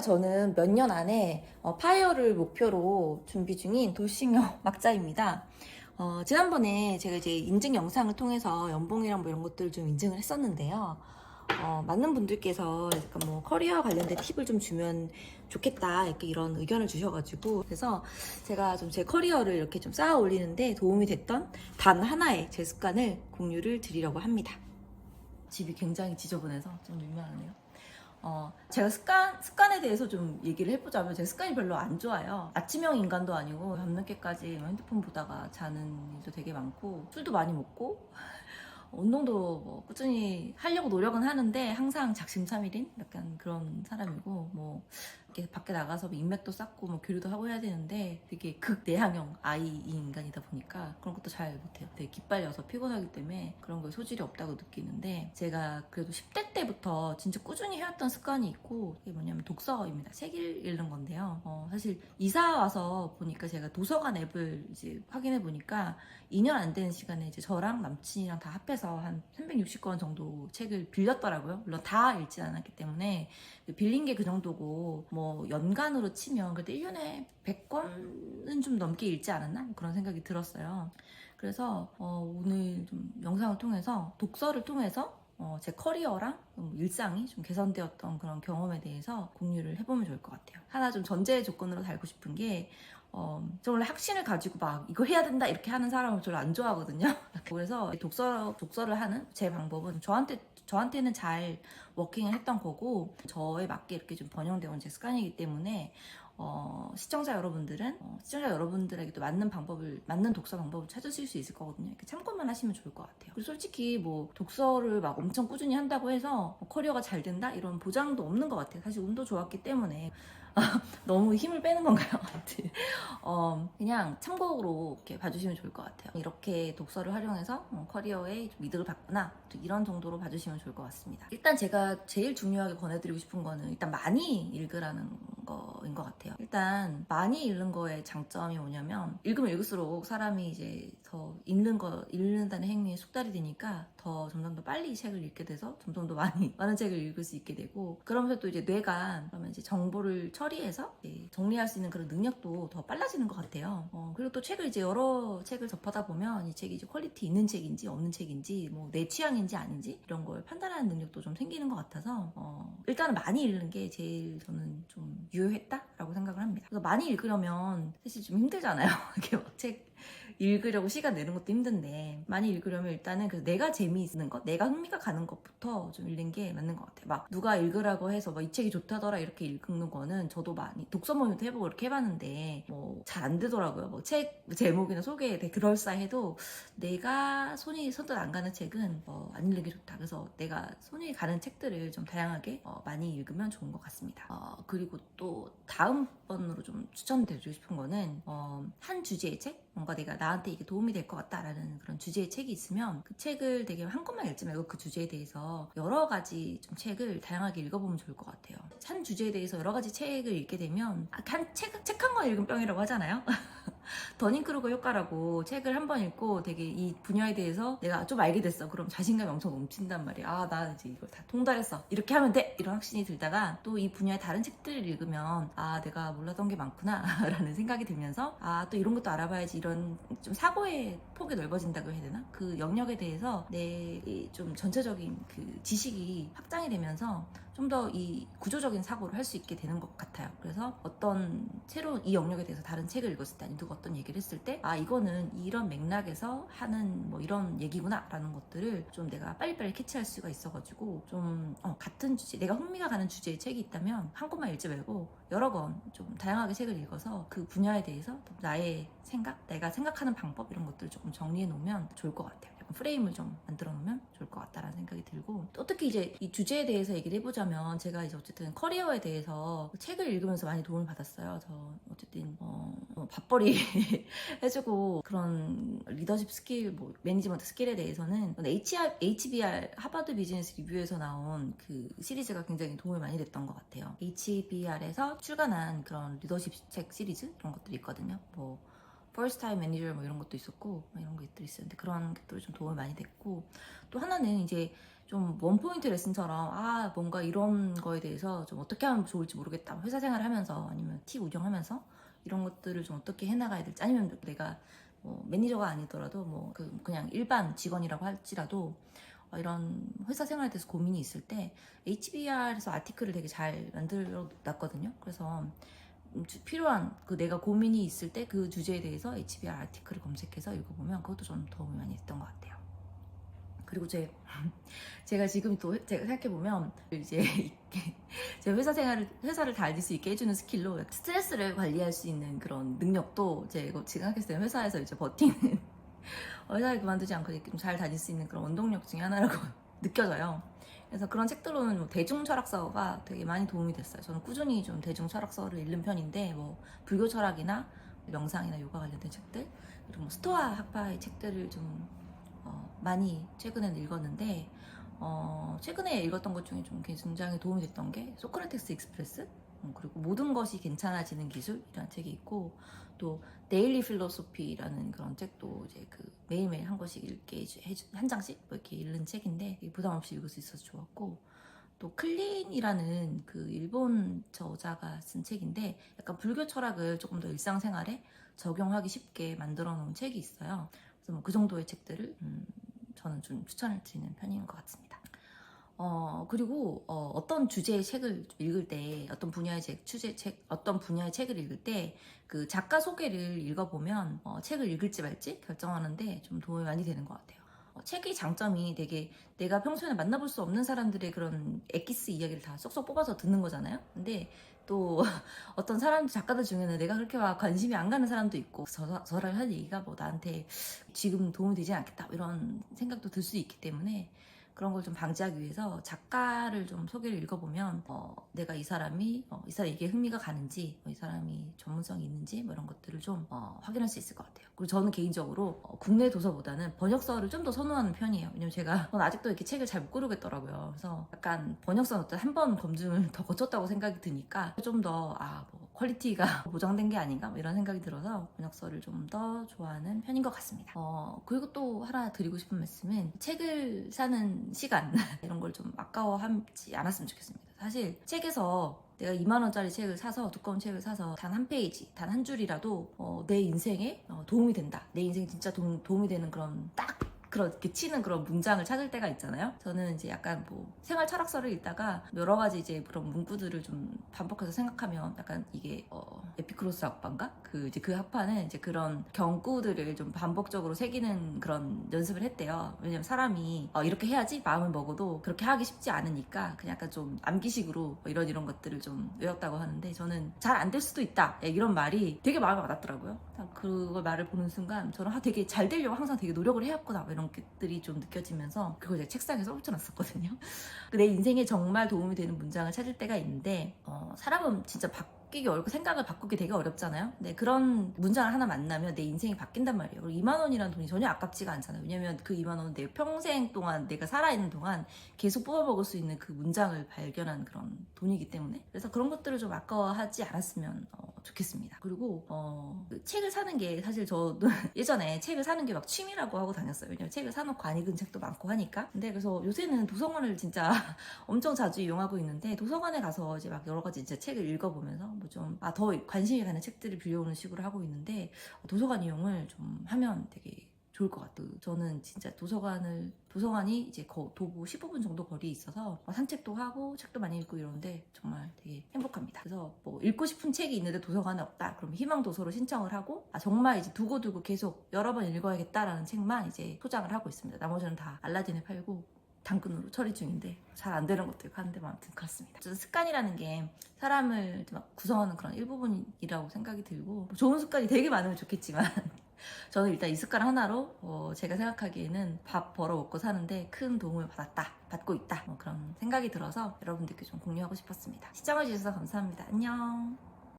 저는 몇 년 안에 파이어를 목표로 준비 중인 돌싱어 막자입니다. 지난번에 제가 이제 인증 영상을 통해서 연봉이랑 뭐 이런 것들을 좀 인증을 했었는데요. 많은 분들께서 약간 뭐 커리어 관련된 팁을 좀 주면 좋겠다 이렇게 이런 의견을 주셔가지고, 그래서 제가 좀 제 커리어를 이렇게 좀 쌓아 올리는데 도움이 됐던 단 하나의 제 습관을 공유를 드리려고 합니다. 집이 굉장히 지저분해서 좀 민망하네요. 제가 습관에 대해서 좀 얘기를 해보자면, 제 습관이 별로 안 좋아요. 아침형 인간도 아니고 밤늦게까지 핸드폰 보다가 자는 일도 되게 많고, 술도 많이 먹고, 운동도 뭐 꾸준히 하려고 노력은 하는데 항상 작심삼일인 약간 그런 사람이고, 뭐 이렇게 밖에 나가서 뭐 인맥도 쌓고 뭐 교류도 하고 해야 되는데 되게 극내향형 아이인 인간이다 보니까 그런 것도 잘 못해요. 되게 기빨려서 피곤하기 때문에 그런 거에 소질이 없다고 느끼는데, 제가 그래도 10대 때부터 진짜 꾸준히 해왔던 습관이 있고, 그게 뭐냐면 독서입니다. 책을 읽는 건데요. 사실 이사 와서 보니까 제가 도서관 앱을 이제 확인해 보니까 2년 안 되는 시간에 이제 저랑 남친이랑 다 합해서 한 360권 정도 책을 빌렸더라고요. 물론 다 읽진 않았기 때문에 빌린 게 그 정도고, 뭐 연간으로 치면 그래도 1년에 100권은 좀 넘게 읽지 않았나? 그런 생각이 들었어요. 그래서 오늘 좀 영상을 통해서, 독서를 통해서 제 커리어랑 일상이 좀 개선되었던 그런 경험에 대해서 공유를 해보면 좋을 것 같아요. 하나 좀 전제 조건으로 달고 싶은 게, 저 원래 확신을 가지고 막 이거 해야 된다 이렇게 하는 사람을 별로 안 좋아하거든요. 그래서 독서를 하는 제 방법은 저한테는 잘 워킹을 했던 거고, 저에 맞게 이렇게 좀 번영되어 온 제 습관이기 때문에, 시청자 여러분들에게도 맞는 독서 방법을 찾으실 수 있을 거거든요. 이렇게 참고만 하시면 좋을 것 같아요. 그리고 솔직히 뭐 독서를 막 엄청 꾸준히 한다고 해서 커리어가 잘 된다 이런 보장도 없는 것 같아요. 사실 운도 좋았기 때문에. 너무 힘을 빼는 건가요? 아무튼 그냥 참고로 이렇게 봐주시면 좋을 것 같아요. 이렇게 독서를 활용해서 커리어에 좀 이득을 받거나 이런 정도로 봐주시면 좋을 것 같습니다. 일단 제가 제일 중요하게 권해드리고 싶은 거는, 일단 많이 읽으라는 거인 것 같아요. 일단 많이 읽는 거의 장점이 뭐냐면, 읽으면 읽을수록 사람이 이제 더 읽는다는 행위에 숙달이 되니까 점점 더 빨리 책을 읽게 돼서 점점 더 많은 책을 읽을 수 있게 되고, 그러면서 또 이제 뇌가 그러면 이제 정보를 처리해서 이제 정리할 수 있는 그런 능력도 더 빨라지는 것 같아요. 그리고 또 책을 이제 여러 책을 접하다 보면 이 책이 이제 퀄리티 있는 책인지 없는 책인지, 뭐 내 취향인지 아닌지 이런 걸 판단하는 능력도 좀 생기는 것 같아서, 일단은 많이 읽는 게 제일 저는 좀 유효했다라고 생각을 합니다. 그래서 많이 읽으려면 사실 좀 힘들잖아요. 이렇게 막 책 읽으려고 시간 내는 것도 힘든데, 많이 읽으려면 일단은 내가 재미있는 것, 내가 흥미가 가는 것부터 좀 읽는 게 맞는 것 같아요. 막 누가 읽으라고 해서 막 이 책이 좋다더라 이렇게 읽는 거는 저도 많이 독서 모임도 해보고 이렇게 해봤는데 뭐 잘 안 되더라고요. 뭐 책 제목이나 소개에 되게 그럴싸해도 내가 손이 선뜻 안 가는 책은 안 읽는 게 좋다. 그래서 내가 손이 가는 책들을 좀 다양하게 많이 읽으면 좋은 것 같습니다. 그리고 또 다음번으로 좀 추천드리고 싶은 거는, 한 주제의 책? 뭔가 내가 나한테 이게 도움이 될 것 같다라는 그런 주제의 책이 있으면 그 책을 되게 한 권만 읽지 말고 그 주제에 대해서 여러 가지 좀 책을 다양하게 읽어보면 좋을 것 같아요. 한 주제에 대해서 여러 가지 책을 읽게 되면, 책 한 권 읽은 병이라고 하잖아요. 더닝크루거 효과라고, 책을 한 번 읽고 되게 이 분야에 대해서 내가 좀 알게 됐어. 그럼 자신감이 엄청 넘친단 말이야. 나 이제 이걸 다 통달했어. 이렇게 하면 돼. 이런 확신이 들다가 또 이 분야의 다른 책들을 읽으면, 내가 몰랐던 게 많구나 라는 생각이 들면서, 또 이런 것도 알아봐야지, 이런 좀 사고의 폭이 넓어진다고 해야 되나? 그 영역에 대해서 내 좀 전체적인 그 지식이 확장이 되면서 좀 더 이 구조적인 사고를 할 수 있게 되는 것 같아요. 그래서 어떤 새로운 이 영역에 대해서 다른 책을 읽었을 때, 아니 누가 어떤 얘기를 했을 때, 이거는 이런 맥락에서 하는 뭐 이런 얘기구나 라는 것들을 좀 내가 빨리빨리 캐치할 수가 있어가지고, 좀 같은 주제, 내가 흥미가 가는 주제의 책이 있다면 한 권만 읽지 말고 여러 권 좀 다양하게 책을 읽어서 그 분야에 대해서 나의 생각, 내가 생각하는 방법 이런 것들을 조금 정리해 놓으면 좋을 것 같아요. 프레임을 좀 만들어 놓으면 좋을 것 같다라는 생각이 들고, 또 특히 이제 이 주제에 대해서 얘기를 해보자면, 제가 이제 어쨌든 커리어에 대해서 책을 읽으면서 많이 도움을 받았어요. 저 어쨌든 밥벌이 해주고, 그런 리더십 스킬, 뭐 매니지먼트 스킬에 대해서는 HBR 하버드 비즈니스 리뷰에서 나온 그 시리즈가 굉장히 도움이 많이 됐던 것 같아요. HBR에서 출간한 그런 리더십 책 시리즈 이런 것들이 있거든요. 뭐 First Time Manager 뭐 이런 것도 있었고, 이런 것들이 있었는데, 그런 것들이 좀 도움이 많이 됐고, 또 하나는 이제 좀 원포인트 레슨처럼 뭔가 이런 거에 대해서 좀 어떻게 하면 좋을지 모르겠다. 회사 생활을 하면서 아니면 팀 운영하면서 이런 것들을 좀 어떻게 해나가야 될지, 아니면 내가 뭐 매니저가 아니더라도 뭐 그냥 일반 직원이라고 할지라도 이런 회사 생활에 대해서 고민이 있을 때 HBR에서 아티클을 되게 잘 만들어 놨거든요. 그래서 필요한 내가 고민이 있을 때 그 주제에 대해서 HBR 아티클을 검색해서 읽어보면 그것도 좀 도움이 많이 됐던 것 같아요. 그리고 제가 지금 또 제가 생각해보면 이제 제 회사를 다닐 수 있게 해주는 스킬로 스트레스를 관리할 수 있는 그런 능력도 제가 지금 생각했을 때 회사에서 이제 버티는 회사를 그만두지 않고 좀 잘 다닐 수 있는 그런 원동력 중에 하나라고 느껴져요. 그래서 그런 책들로는 뭐 대중 철학서가 되게 많이 도움이 됐어요. 저는 꾸준히 좀 대중 철학서를 읽는 편인데 뭐 불교 철학이나 명상이나 요가 관련된 책들, 그리고 뭐 스토아 학파의 책들을 좀 많이 최근에 읽었는데 최근에 읽었던 것 중에 좀 굉장히 도움이 됐던 게 소크라테스 익스프레스, 그리고 모든 것이 괜찮아지는 기술이라는 책이 있고, 또 데일리 필로소피라는 그런 책도 이제 매일매일 한 권씩 읽게 한 장씩 뭐 이렇게 읽는 책인데 부담 없이 읽을 수 있어서 좋았고, 또 클린이라는 일본 저자가 쓴 책인데 약간 불교 철학을 조금 더 일상생활에 적용하기 쉽게 만들어 놓은 책이 있어요. 그래서 뭐 그 정도의 책들을 저는 좀 추천을 드리는 편인 것 같습니다. 그리고 어떤 주제의 책을 읽을 때, 어떤 분야의 어떤 분야의 책을 읽을 때 그 작가 소개를 읽어보면 책을 읽을지 말지 결정하는데 좀 도움이 많이 되는 것 같아요. 책의 장점이 되게 내가 평소에 만나볼 수 없는 사람들의 그런 엑기스 이야기를 다 쏙쏙 뽑아서 듣는 거잖아요. 근데 또 어떤 작가들 중에는 내가 그렇게 막 관심이 안 가는 사람도 있고, 저랑 한 얘기가 뭐 나한테 지금 도움이 되지 않겠다 이런 생각도 들 수 있기 때문에 그런 걸 좀 방지하기 위해서 작가를 좀 소개를 읽어보면 내가 이 사람이 이게 흥미가 가는지, 이 사람이 전문성이 있는지 뭐 이런 것들을 좀 확인할 수 있을 것 같아요. 그리고 저는 개인적으로 국내 도서보다는 번역서를 좀 더 선호하는 편이에요. 왜냐면 저는 아직도 이렇게 책을 잘 못 고르겠더라고요. 그래서 약간 번역서는 한 번 검증을 더 거쳤다고 생각이 드니까 좀 더 뭐 퀄리티가 보장된 게 아닌가 뭐 이런 생각이 들어서 번역서를 좀 더 좋아하는 편인 것 같습니다. 그리고 또 하나 드리고 싶은 말씀은 책을 사는 시간 이런 걸 좀 아까워하지 않았으면 좋겠습니다. 사실 책에서 내가 2만 원짜리 책을 사서, 두꺼운 책을 사서 단 한 페이지, 단 한 줄이라도 내 인생에 도움이 된다, 내 인생에 진짜 도움이 되는 그런 그렇게 치는 그런 문장을 찾을 때가 있잖아요. 저는 이제 약간 뭐 생활 철학서를 읽다가 여러 가지 이제 그런 문구들을 좀 반복해서 생각하면 약간 이게 에피크로스 학파인가? 그 학파는 이제 그런 경구들을 좀 반복적으로 새기는 그런 연습을 했대요. 왜냐면 사람이 이렇게 해야지 마음을 먹어도 그렇게 하기 쉽지 않으니까 그냥 약간 좀 암기식으로 뭐 이런 것들을 좀 외웠다고 하는데, 저는 잘 안 될 수도 있다 이런 말이 되게 마음에 와닿더라고요. 그걸 말을 보는 순간 저는 되게 잘 되려고 항상 되게 노력을 해왔구나 이런 것들이 좀 느껴지면서 그걸 제가 책상에 써붙여놨었거든요. 내 인생에 정말 도움이 되는 문장을 찾을 때가 있는데 사람은 진짜 바뀌기 어렵고 생각을 바꾸기 되게 어렵잖아요. 근데 그런 문장을 하나 만나면 내 인생이 바뀐단 말이에요. 그리고 2만 원이라는 돈이 전혀 아깝지가 않잖아요. 왜냐면 그 2만 원은 내 평생 동안 내가 살아있는 동안 계속 뽑아먹을 수 있는 그 문장을 발견한 그런 돈이기 때문에, 그래서 그런 것들을 좀 아까워하지 않았으면 좋겠습니다. 그리고 책을 사는 게 사실 저도 예전에 책을 사는 게 막 취미라고 하고 다녔어요. 왜냐면 책을 사놓고 안 읽은 책도 많고 하니까. 근데 그래서 요새는 도서관을 진짜 엄청 자주 이용하고 있는데, 도서관에 가서 이제 막 여러 가지 이제 책을 읽어보면서 뭐 좀 더 관심이 가는 책들을 빌려오는 식으로 하고 있는데, 도서관 이용을 좀 하면 되게 좋을 것 같아요. 저는 진짜 도서관이 이제 도보 15분 정도 거리에 있어서 산책도 하고 책도 많이 읽고 이러는데 정말 되게 행복합니다. 그래서 뭐 읽고 싶은 책이 있는데 도서관에 없다, 그럼 희망도서로 신청을 하고 정말 이제 두고두고 계속 여러 번 읽어야겠다라는 책만 이제 소장을 하고 있습니다. 나머지는 다 알라딘에 팔고 당근으로 처리 중인데 잘 안 되는 것도 있고 하는데, 뭐 아무튼 그렇습니다. 저는 습관이라는 게 사람을 막 구성하는 그런 일부분이라고 생각이 들고, 뭐 좋은 습관이 되게 많으면 좋겠지만 저는 일단 이 습관 하나로 제가 생각하기에는 밥 벌어 먹고 사는데 큰 도움을 받고 있다, 뭐 그런 생각이 들어서 여러분들께 좀 공유하고 싶었습니다. 시청해주셔서 감사합니다. 안녕.